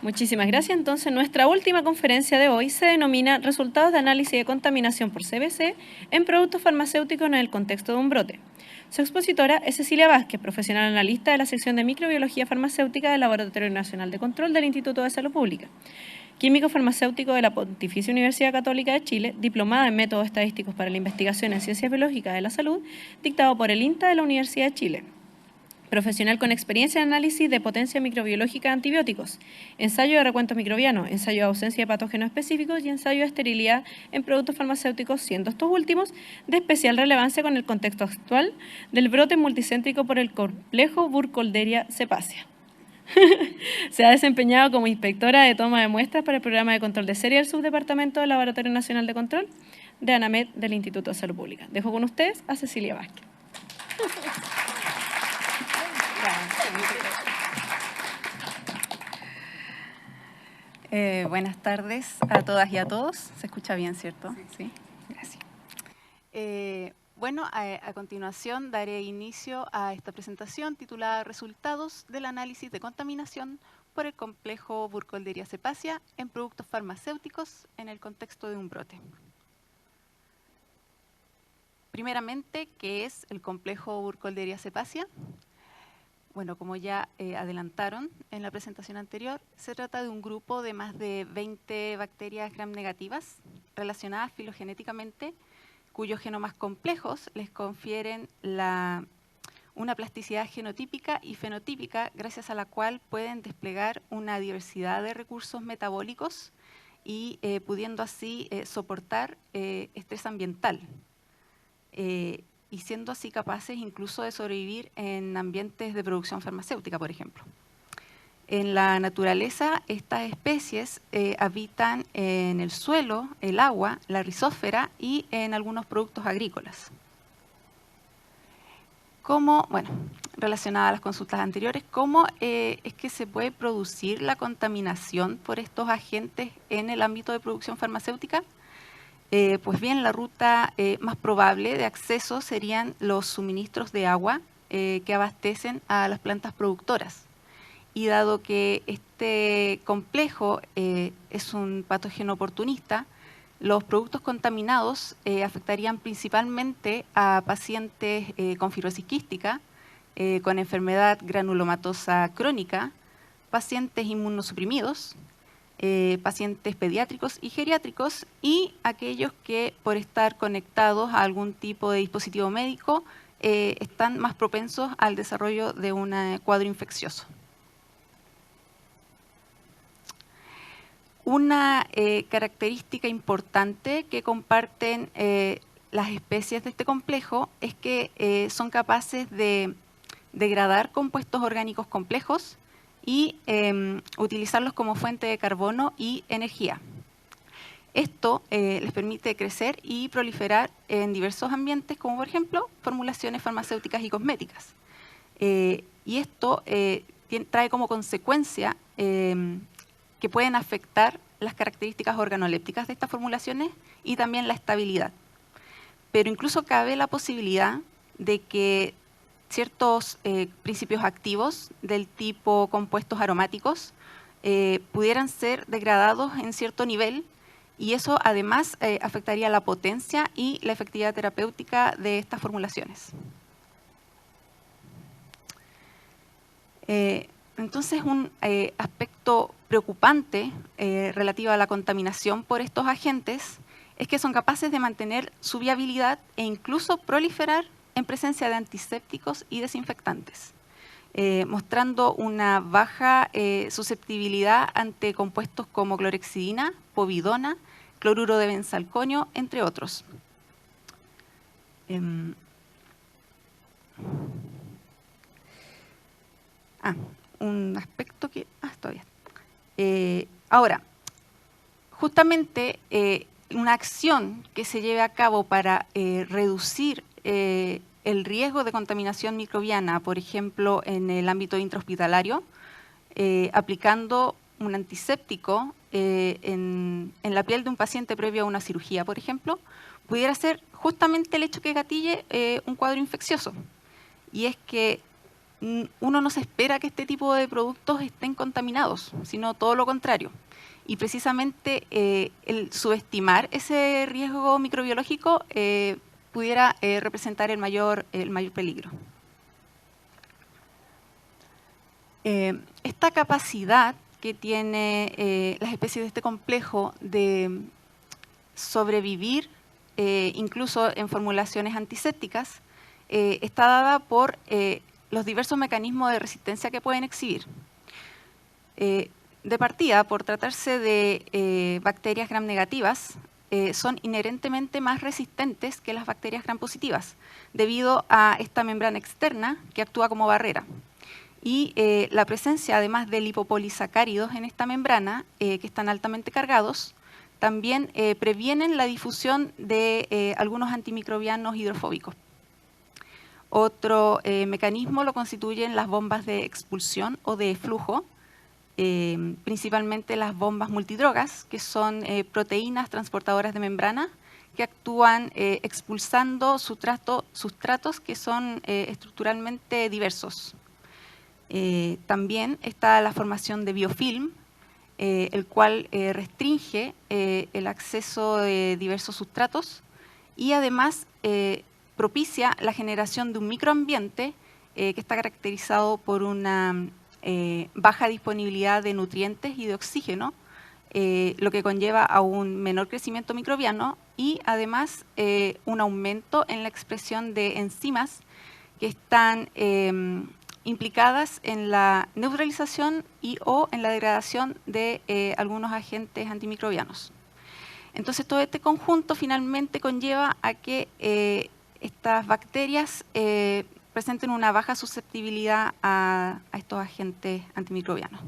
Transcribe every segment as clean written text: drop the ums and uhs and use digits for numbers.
Muchísimas gracias. Entonces, nuestra última conferencia de hoy se denomina Resultados de análisis de contaminación por CBC en productos farmacéuticos en el contexto de un brote. Su expositora es Cecilia Vázquez, profesional analista de la sección de microbiología farmacéutica del Laboratorio Nacional de Control del Instituto de Salud Pública. Químico farmacéutico de la Pontificia Universidad Católica de Chile, diplomada en métodos estadísticos para la investigación en ciencias biológicas de la salud, dictado por el INTA de la Universidad de Chile. Profesional con experiencia en análisis de potencia microbiológica de antibióticos, ensayo de recuentos microbianos, ensayo de ausencia de patógenos específicos y ensayo de esterilidad en productos farmacéuticos, siendo estos últimos de especial relevancia con el contexto actual del brote multicéntrico por el complejo Burkholderia cepacia. Se ha desempeñado como inspectora de toma de muestras para el programa de control de serie del Subdepartamento del Laboratorio Nacional de Control de ANAMED del Instituto de Salud Pública. Dejo con ustedes a Cecilia Vázquez. Buenas tardes a todas y a todos. ¿Se escucha bien, cierto? Sí. Gracias. A continuación daré inicio a esta presentación titulada Resultados del análisis de contaminación por el complejo Burkholderia cepacia en productos farmacéuticos en el contexto de un brote. Primeramente, ¿qué es el complejo Burkholderia cepacia? Bueno, como ya adelantaron en la presentación anterior, se trata de un grupo de más de 20 bacterias gram negativas relacionadas filogenéticamente, cuyos genomas complejos les confieren una plasticidad genotípica y fenotípica, gracias a la cual pueden desplegar una diversidad de recursos metabólicos y pudiendo así soportar estrés ambiental. Y siendo así capaces incluso de sobrevivir en ambientes de producción farmacéutica, por ejemplo. En la naturaleza, estas especies habitan en el suelo, el agua, la rizósfera y en algunos productos agrícolas. Relacionada a las consultas anteriores, ¿cómo es que se puede producir la contaminación por estos agentes en el ámbito de producción farmacéutica? Pues bien, la ruta más probable de acceso serían los suministros de agua que abastecen a las plantas productoras. Y dado que este complejo es un patógeno oportunista, los productos contaminados afectarían principalmente a pacientes con fibrosis quística, con enfermedad granulomatosa crónica, pacientes inmunosuprimidos, pacientes pediátricos y geriátricos y aquellos que por estar conectados a algún tipo de dispositivo médico están más propensos al desarrollo de un cuadro infeccioso. Una característica importante que comparten las especies de este complejo es que son capaces de degradar compuestos orgánicos complejos y utilizarlos como fuente de carbono y energía. Esto les permite crecer y proliferar en diversos ambientes, como por ejemplo formulaciones farmacéuticas y cosméticas. Y esto trae como consecuencia que pueden afectar las características organolépticas de estas formulaciones y también la estabilidad. Pero incluso cabe la posibilidad de que ciertos principios activos del tipo compuestos aromáticos pudieran ser degradados en cierto nivel y eso además afectaría la potencia y la efectividad terapéutica de estas formulaciones. Entonces, un aspecto preocupante relativo a la contaminación por estos agentes es que son capaces de mantener su viabilidad e incluso proliferar en presencia de antisépticos y desinfectantes, mostrando una baja susceptibilidad ante compuestos como clorhexidina, povidona, cloruro de benzalconio, entre otros. Un aspecto que... está bien. Ahora, justamente una acción que se lleve a cabo para reducir el riesgo de contaminación microbiana, por ejemplo, en el ámbito intrahospitalario, aplicando un antiséptico en la piel de un paciente previo a una cirugía, por ejemplo, pudiera ser justamente el hecho que gatille un cuadro infeccioso. Y es que uno no se espera que este tipo de productos estén contaminados, sino todo lo contrario. Y precisamente el subestimar ese riesgo microbiológico pudiera representar el mayor peligro. Esta capacidad que tiene las especies de este complejo de sobrevivir, incluso en formulaciones antisépticas, está dada por los diversos mecanismos de resistencia que pueden exhibir. De partida, por tratarse de bacterias gram negativas, son inherentemente más resistentes que las bacterias gram positivas, debido a esta membrana externa que actúa como barrera. Y la presencia, además de lipopolisacáridos en esta membrana, que están altamente cargados, también previenen la difusión de algunos antimicrobianos hidrofóbicos. Otro mecanismo lo constituyen las bombas de expulsión o de flujo, principalmente las bombas multidrogas, que son proteínas transportadoras de membrana que actúan expulsando sustratos que son estructuralmente diversos. También está la formación de biofilm, el cual restringe el acceso de diversos sustratos y además propicia la generación de un microambiente que está caracterizado por una baja disponibilidad de nutrientes y de oxígeno, lo que conlleva a un menor crecimiento microbiano y además un aumento en la expresión de enzimas que están implicadas en la neutralización y o en la degradación de algunos agentes antimicrobianos. Entonces todo este conjunto finalmente conlleva a que estas bacterias presenten una baja susceptibilidad a estos agentes antimicrobianos.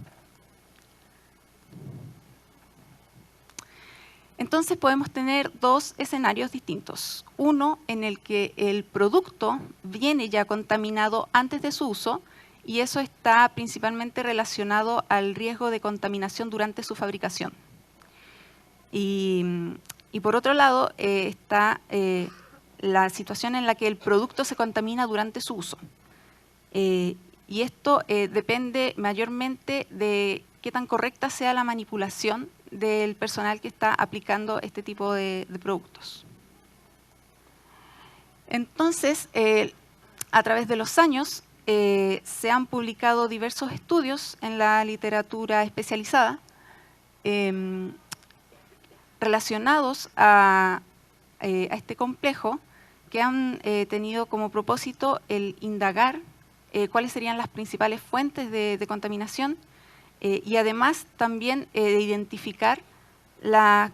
Entonces podemos tener dos escenarios distintos. Uno en el que el producto viene ya contaminado antes de su uso y eso está principalmente relacionado al riesgo de contaminación durante su fabricación. Y por otro lado está la situación en la que el producto se contamina durante su uso. Y esto depende mayormente de qué tan correcta sea la manipulación del personal que está aplicando este tipo de productos. Entonces, a través de los años, se han publicado diversos estudios en la literatura especializada relacionados a este complejo que han tenido como propósito el indagar cuáles serían las principales fuentes de contaminación y además también de identificar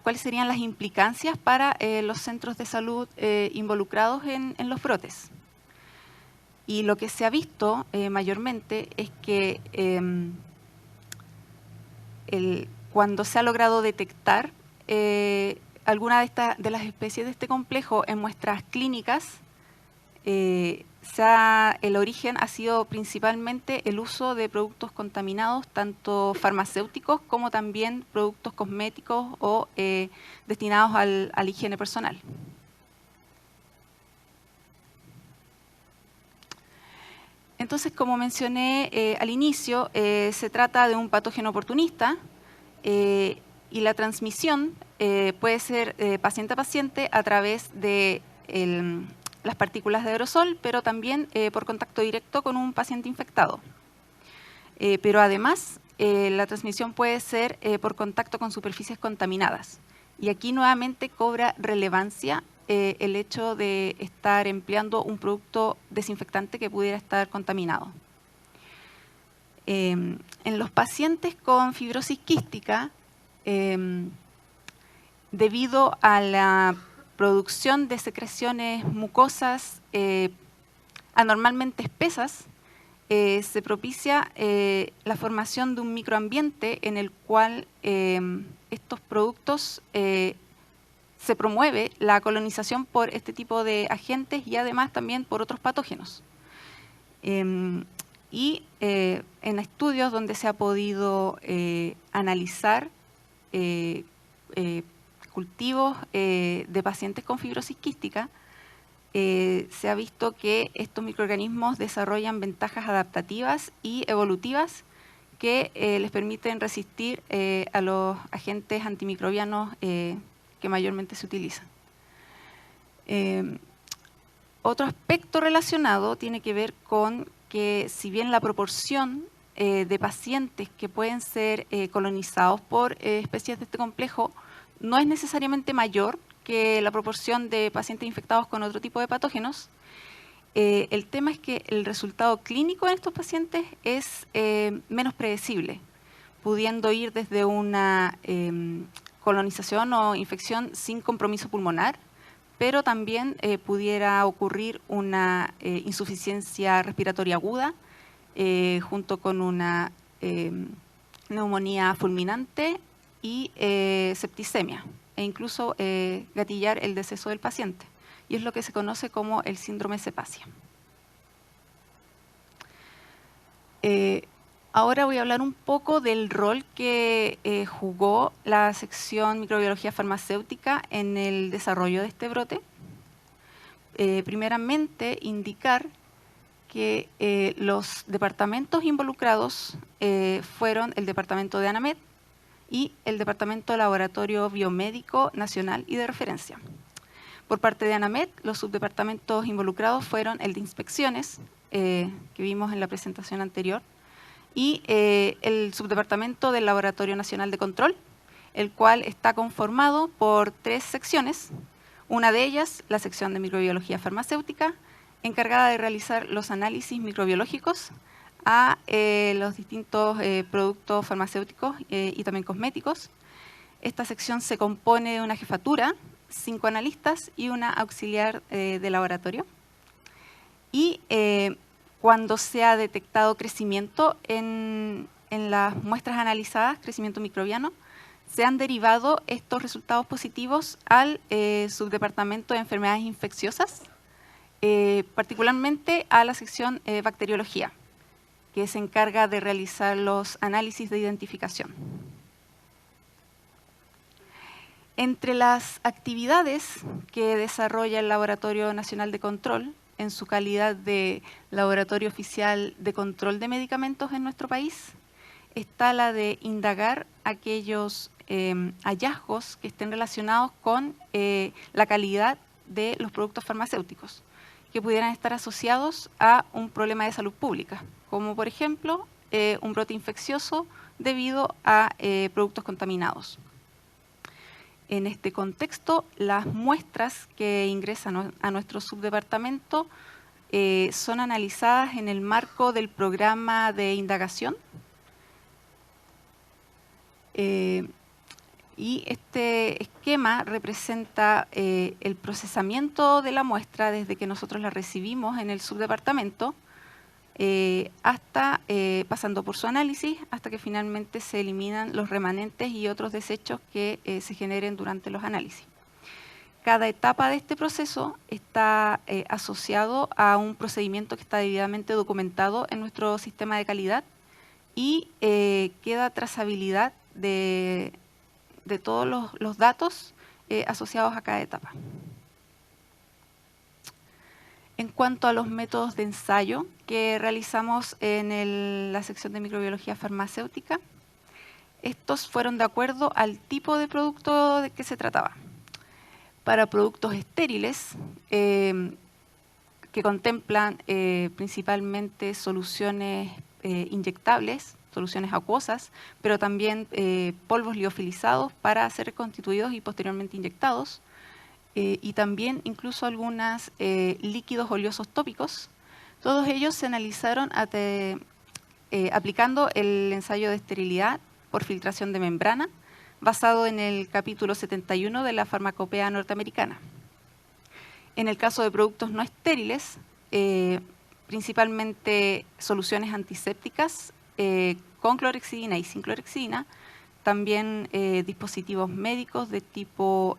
cuáles serían las implicancias para los centros de salud involucrados en los brotes. Y lo que se ha visto mayormente es que cuando se ha logrado detectar alguna de las especies de este complejo en muestras clínicas, el origen ha sido principalmente el uso de productos contaminados, tanto farmacéuticos como también productos cosméticos o destinados a la higiene personal. Entonces, como mencioné al inicio, se trata de un patógeno oportunista y la transmisión puede ser paciente a paciente a través de las partículas de aerosol, pero también por contacto directo con un paciente infectado. Pero además, la transmisión puede ser por contacto con superficies contaminadas. Y aquí nuevamente cobra relevancia el hecho de estar empleando un producto desinfectante que pudiera estar contaminado. En los pacientes con fibrosis quística, debido a la producción de secreciones mucosas anormalmente espesas, se propicia la formación de un microambiente en el cual estos productos se promueve la colonización por este tipo de agentes y además también por otros patógenos. Y en estudios donde se ha podido analizar cultivos de pacientes con fibrosis quística, se ha visto que estos microorganismos desarrollan ventajas adaptativas y evolutivas que les permiten resistir a los agentes antimicrobianos que mayormente se utilizan. Otro aspecto relacionado tiene que ver con que si bien la proporción de pacientes que pueden ser colonizados por especies de este complejo no es necesariamente mayor que la proporción de pacientes infectados con otro tipo de patógenos, el tema es que el resultado clínico en estos pacientes es menos predecible, pudiendo ir desde una colonización o infección sin compromiso pulmonar, pero también pudiera ocurrir una insuficiencia respiratoria aguda junto con una neumonía fulminante y septicemia, e incluso gatillar el deceso del paciente. Y es lo que se conoce como el síndrome cepacia. Ahora voy a hablar un poco del rol que jugó la sección microbiología farmacéutica en el desarrollo de este brote. Primeramente, indicar que los departamentos involucrados fueron el departamento de ANAMED y el departamento de Laboratorio Biomédico Nacional y de Referencia. Por parte de ANAMED, los subdepartamentos involucrados fueron el de inspecciones, que vimos en la presentación anterior, y el subdepartamento del Laboratorio Nacional de Control, el cual está conformado por 3 secciones, una de ellas, la sección de microbiología farmacéutica, encargada de realizar los análisis microbiológicos a los distintos productos farmacéuticos y también cosméticos. Esta sección se compone de una jefatura, 5 analistas y una auxiliar de laboratorio. Y cuando se ha detectado crecimiento en las muestras analizadas, crecimiento microbiano, se han derivado estos resultados positivos al subdepartamento de enfermedades infecciosas, particularmente a la sección bacteriología, que se encarga de realizar los análisis de identificación. Entre las actividades que desarrolla el Laboratorio Nacional de Control, en su calidad de laboratorio oficial de control de medicamentos en nuestro país, está la de indagar aquellos hallazgos que estén relacionados con la calidad de los productos farmacéuticos, que pudieran estar asociados a un problema de salud pública, como por ejemplo un brote infeccioso debido a productos contaminados. En este contexto, las muestras que ingresan a nuestro subdepartamento son analizadas en el marco del programa de indagación. Y este esquema representa el procesamiento de la muestra desde que nosotros la recibimos en el subdepartamento hasta pasando por su análisis, hasta que finalmente se eliminan los remanentes y otros desechos que se generen durante los análisis. Cada etapa de este proceso está asociado a un procedimiento que está debidamente documentado en nuestro sistema de calidad y queda trazabilidad de todos los datos asociados a cada etapa. En cuanto a los métodos de ensayo que realizamos en la sección de microbiología farmacéutica, estos fueron de acuerdo al tipo de producto de que se trataba. Para productos estériles, que contemplan principalmente soluciones inyectables, soluciones acuosas, pero también polvos liofilizados para ser reconstituidos y posteriormente inyectados, y también incluso algunos líquidos oleosos tópicos. Todos ellos se analizaron aplicando el ensayo de esterilidad por filtración de membrana, basado en el capítulo 71 de la farmacopea norteamericana. En el caso de productos no estériles, principalmente soluciones antisépticas con clorhexidina y sin clorhexidina, también dispositivos médicos de tipo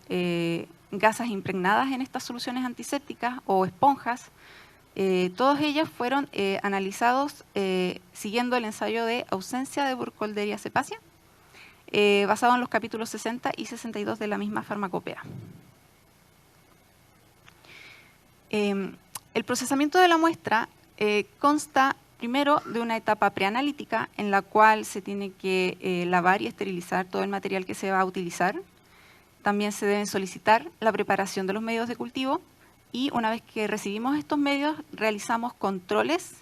gasas impregnadas en estas soluciones antisépticas o esponjas, todas ellas fueron analizados siguiendo el ensayo de ausencia de Burkholderia cepacia, basado en los capítulos 60 y 62 de la misma farmacopea. El procesamiento de la muestra consta primero de una etapa preanalítica en la cual se tiene que lavar y esterilizar todo el material que se va a utilizar. También se deben solicitar la preparación de los medios de cultivo y una vez que recibimos estos medios realizamos controles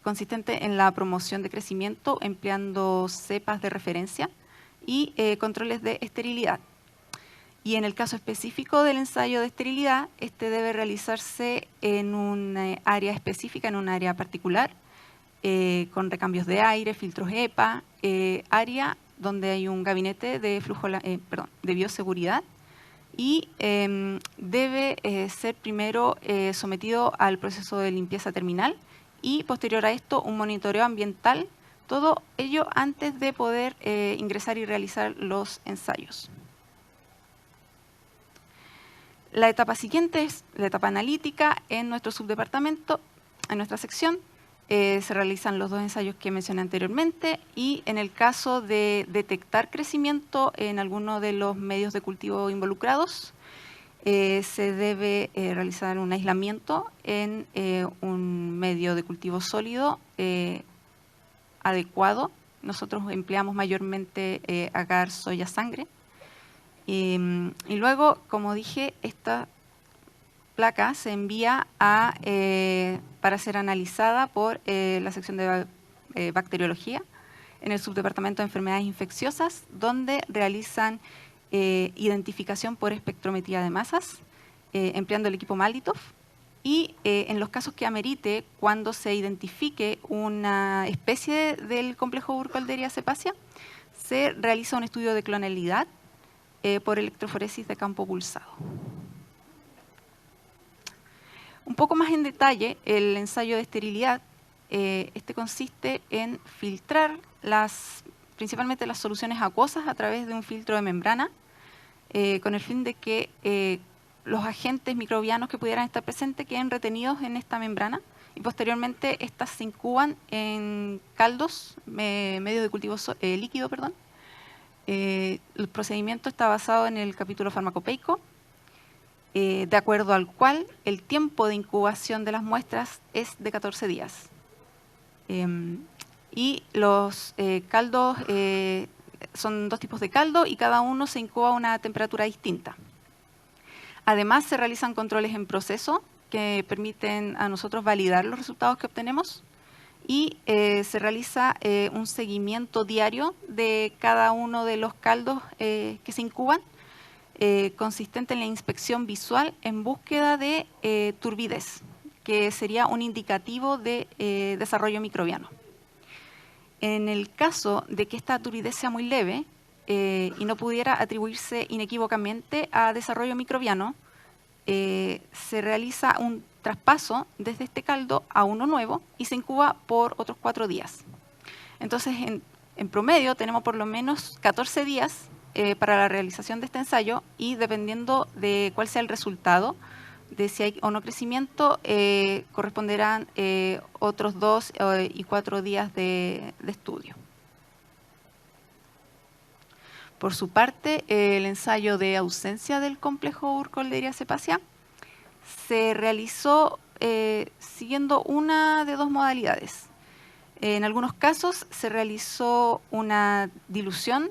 consistentes en la promoción de crecimiento empleando cepas de referencia y controles de esterilidad. Y en el caso específico del ensayo de esterilidad, este debe realizarse en un área específica, en un área particular, con recambios de aire, filtros EPA, área donde hay un gabinete de de bioseguridad y debe ser primero sometido al proceso de limpieza terminal y posterior a esto un monitoreo ambiental, todo ello antes de poder ingresar y realizar los ensayos. La etapa siguiente es la etapa analítica en nuestro subdepartamento, en nuestra sección. Se realizan los dos ensayos que mencioné anteriormente y en el caso de detectar crecimiento en alguno de los medios de cultivo involucrados, se debe realizar un aislamiento en un medio de cultivo sólido adecuado. Nosotros empleamos mayormente agar, soya, sangre. Y luego, como dije, esta placa se envía para ser analizada por la sección de bacteriología en el subdepartamento de enfermedades infecciosas, donde realizan identificación por espectrometría de masas, empleando el equipo Malditov. Y en los casos que amerite, cuando se identifique una especie del complejo Burkholderia cepacia, se realiza un estudio de clonalidad por electroforesis de campo pulsado. Un poco más en detalle, el ensayo de esterilidad, este consiste en filtrar principalmente las soluciones acuosas a través de un filtro de membrana, con el fin de que los agentes microbianos que pudieran estar presentes queden retenidos en esta membrana y posteriormente estas se incuban en caldos, medios de cultivo líquido, perdón. El procedimiento está basado en el capítulo farmacopeico, de acuerdo al cual el tiempo de incubación de las muestras es de 14 días. Y los caldos son dos tipos de caldo y cada uno se incuba a una temperatura distinta. Además, se realizan controles en proceso que permiten a nosotros validar los resultados que obtenemos y se realiza un seguimiento diario de cada uno de los caldos que se incuban, consistente en la inspección visual en búsqueda de turbidez, que sería un indicativo de desarrollo microbiano. En el caso de que esta turbidez sea muy leve y no pudiera atribuirse inequívocamente a desarrollo microbiano, se realiza un traspaso desde este caldo a uno nuevo y se incuba por otros 4 días. Entonces, en promedio tenemos por lo menos 14 días para la realización de este ensayo y dependiendo de cuál sea el resultado, de si hay o no crecimiento, corresponderán otros 2 y 4 días de estudio. Por su parte, el ensayo de ausencia del complejo Burkholderia cepacia se realizó siguiendo una de dos modalidades. En algunos casos se realizó una dilución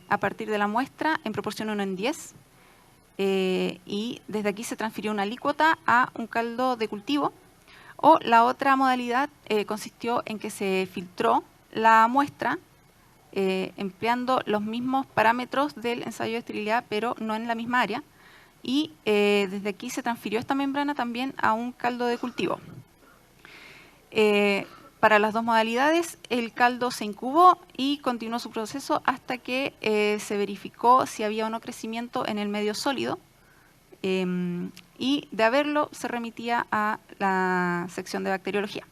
a partir de la muestra en proporción 1:10 y desde aquí se transfirió una alícuota a un caldo de cultivo. O la otra modalidad consistió en que se filtró la muestra empleando los mismos parámetros del ensayo de esterilidad, pero no en la misma área. Y desde aquí se transfirió esta membrana también a un caldo de cultivo. Para las dos modalidades, el caldo se incubó y continuó su proceso hasta que se verificó si había o no crecimiento en el medio sólido. Y de haberlo, se remitía a la sección de bacteriología.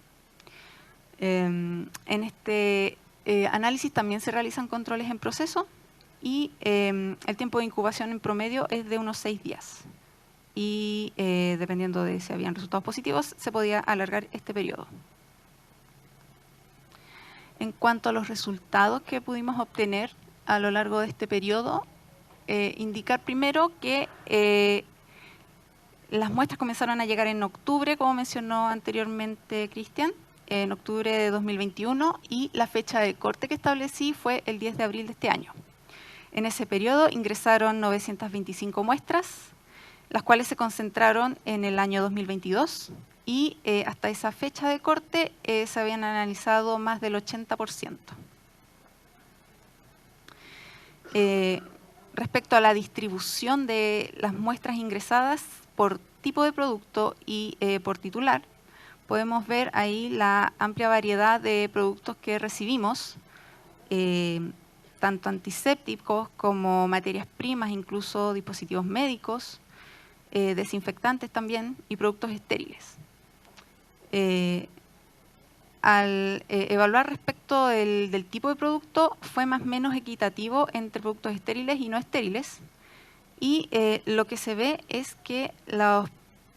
En este análisis también se realizan controles en proceso y el tiempo de incubación en promedio es de unos 6 días. Y dependiendo de si habían resultados positivos, se podía alargar este periodo. En cuanto a los resultados que pudimos obtener a lo largo de este periodo, indicar primero que Las muestras comenzaron a llegar en octubre, como mencionó anteriormente Cristian, en octubre de 2021, y la fecha de corte que establecí fue el 10 de abril de este año. En ese periodo ingresaron 925 muestras, las cuales se concentraron en el año 2022, y hasta esa fecha de corte se habían analizado más del 80%. Respecto a la distribución de las muestras ingresadas por tipo de producto y por titular, podemos ver ahí la amplia variedad de productos que recibimos, tanto antisépticos como materias primas, incluso dispositivos médicos, desinfectantes también y productos estériles. Al evaluar respecto del tipo de producto, fue más o menos equitativo entre productos estériles y no estériles. Y lo que se ve es que los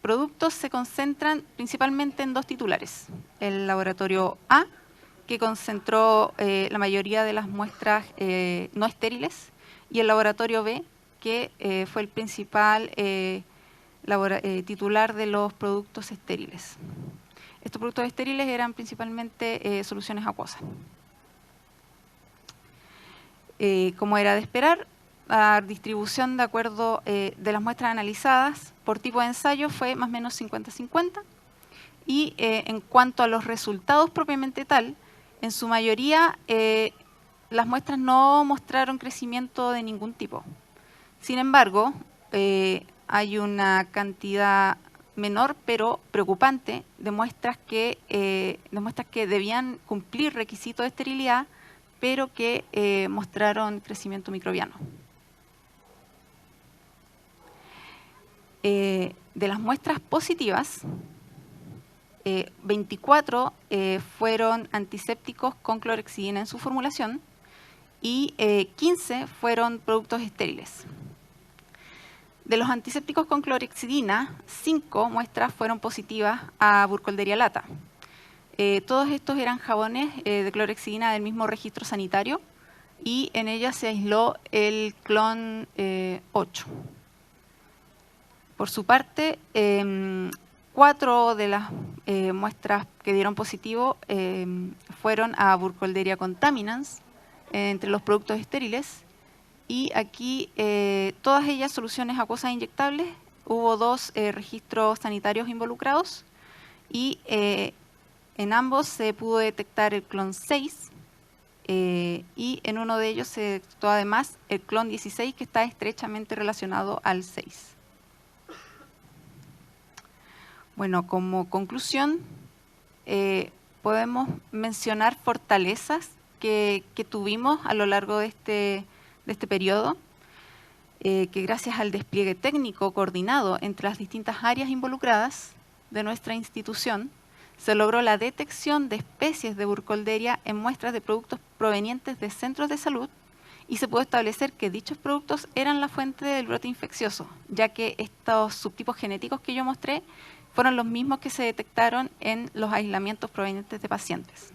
productos se concentran principalmente en dos titulares. El laboratorio A, que concentró la mayoría de las muestras no estériles, y el laboratorio B, que fue el principal titular de los productos estériles. Estos productos estériles eran principalmente soluciones acuosas. Como era de esperar, la distribución de acuerdo de las muestras analizadas por tipo de ensayo fue más o menos 50-50. Y en cuanto a los resultados propiamente tal, en su mayoría las muestras no mostraron crecimiento de ningún tipo. Sin embargo, hay una cantidad menor pero preocupante de muestras que debían cumplir requisitos de esterilidad, pero que mostraron crecimiento microbiano. De las muestras positivas, 24 fueron antisépticos con clorhexidina en su formulación y 15 fueron productos estériles. De los antisépticos con clorhexidina, 5 muestras fueron positivas a Burkholderia lata. Todos estos eran jabones de clorhexidina del mismo registro sanitario y en ellas se aisló el clon 8. Por su parte, 4 de las muestras que dieron positivo fueron a Burkholderia contaminans entre los productos estériles. Y aquí todas ellas soluciones acuosas inyectables. Hubo 2 registros sanitarios involucrados y en ambos se pudo detectar el clon 6 y en uno de ellos se detectó además el clon 16 que está estrechamente relacionado al 6. Bueno, como conclusión podemos mencionar fortalezas que tuvimos a lo largo de este periodo, que gracias al despliegue técnico coordinado entre las distintas áreas involucradas de nuestra institución, se logró la detección de especies de Burkholderia en muestras de productos provenientes de centros de salud y se pudo establecer que dichos productos eran la fuente del brote infeccioso, ya que estos subtipos genéticos que yo mostré fueron los mismos que se detectaron en los aislamientos provenientes de pacientes.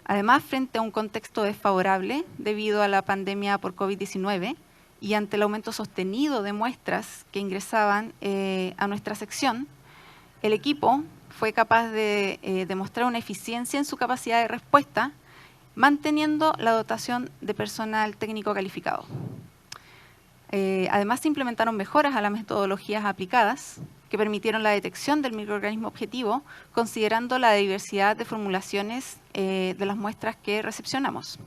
Además, frente a un contexto desfavorable debido a la pandemia por COVID-19 y ante el aumento sostenido de muestras que ingresaban a nuestra sección, el equipo fue capaz de demostrar una eficiencia en su capacidad de respuesta, manteniendo la dotación de personal técnico calificado. Además, se implementaron mejoras a las metodologías aplicadas que permitieron la detección del microorganismo objetivo, considerando la diversidad de formulaciones de las muestras que recepcionamos.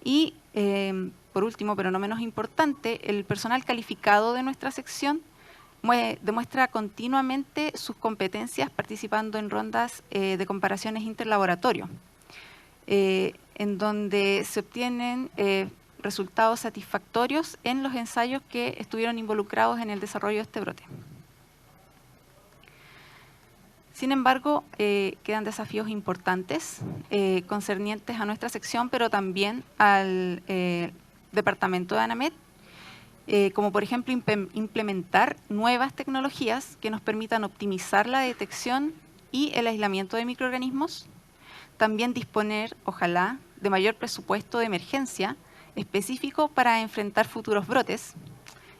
Y, por último, pero no menos importante, el personal calificado de nuestra sección demuestra continuamente sus competencias participando en rondas de comparaciones interlaboratorio, en donde se obtienen resultados satisfactorios en los ensayos que estuvieron involucrados en el desarrollo de este brote. Sin embargo, quedan desafíos importantes concernientes a nuestra sección, pero también al departamento de ANAMED, como por ejemplo implementar nuevas tecnologías que nos permitan optimizar la detección y el aislamiento de microorganismos, también disponer, ojalá, de mayor presupuesto de emergencia específico para enfrentar futuros brotes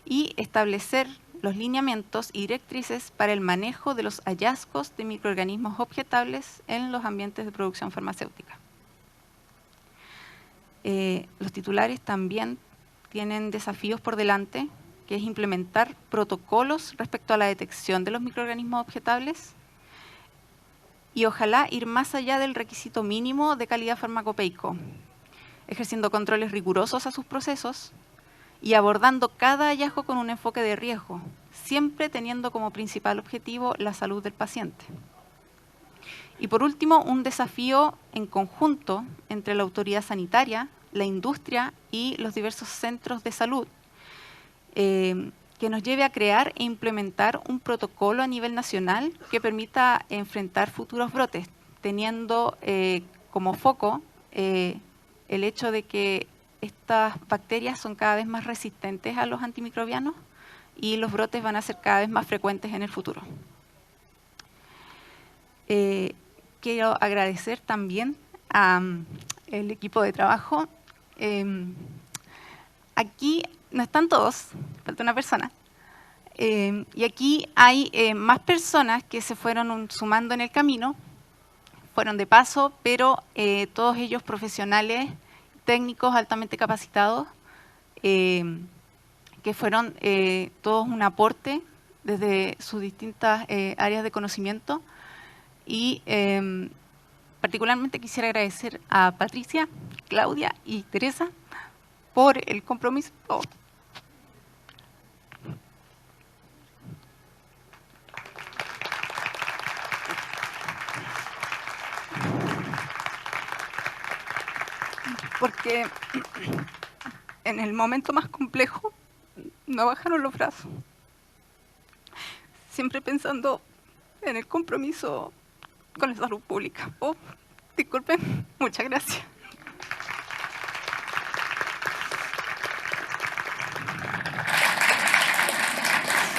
y establecer los lineamientos y directrices para el manejo de los hallazgos de microorganismos objetables en los ambientes de producción farmacéutica. Los titulares también tienen desafíos por delante, que es implementar protocolos respecto a la detección de los microorganismos objetables y ojalá ir más allá del requisito mínimo de calidad farmacopeico, ejerciendo controles rigurosos a sus procesos y abordando cada hallazgo con un enfoque de riesgo, siempre teniendo como principal objetivo la salud del paciente. Y por último, un desafío en conjunto entre la autoridad sanitaria, la industria y los diversos centros de salud, que nos lleve a crear e implementar un protocolo a nivel nacional que permita enfrentar futuros brotes, teniendo como foco el hecho de que estas bacterias son cada vez más resistentes a los antimicrobianos y los brotes van a ser cada vez más frecuentes en el futuro. Quiero agradecer también al equipo de trabajo. Aquí no están todos, falta una persona. Y aquí hay más personas que se fueron sumando en el camino, fueron de paso, pero todos ellos profesionales, técnicos altamente capacitados, que fueron todos un aporte desde sus distintas áreas de conocimiento. Y particularmente quisiera agradecer a Patricia, Claudia y Teresa por el compromiso. Porque en el momento más complejo no bajaron los brazos, siempre pensando en el compromiso con la salud pública. Disculpen, muchas gracias.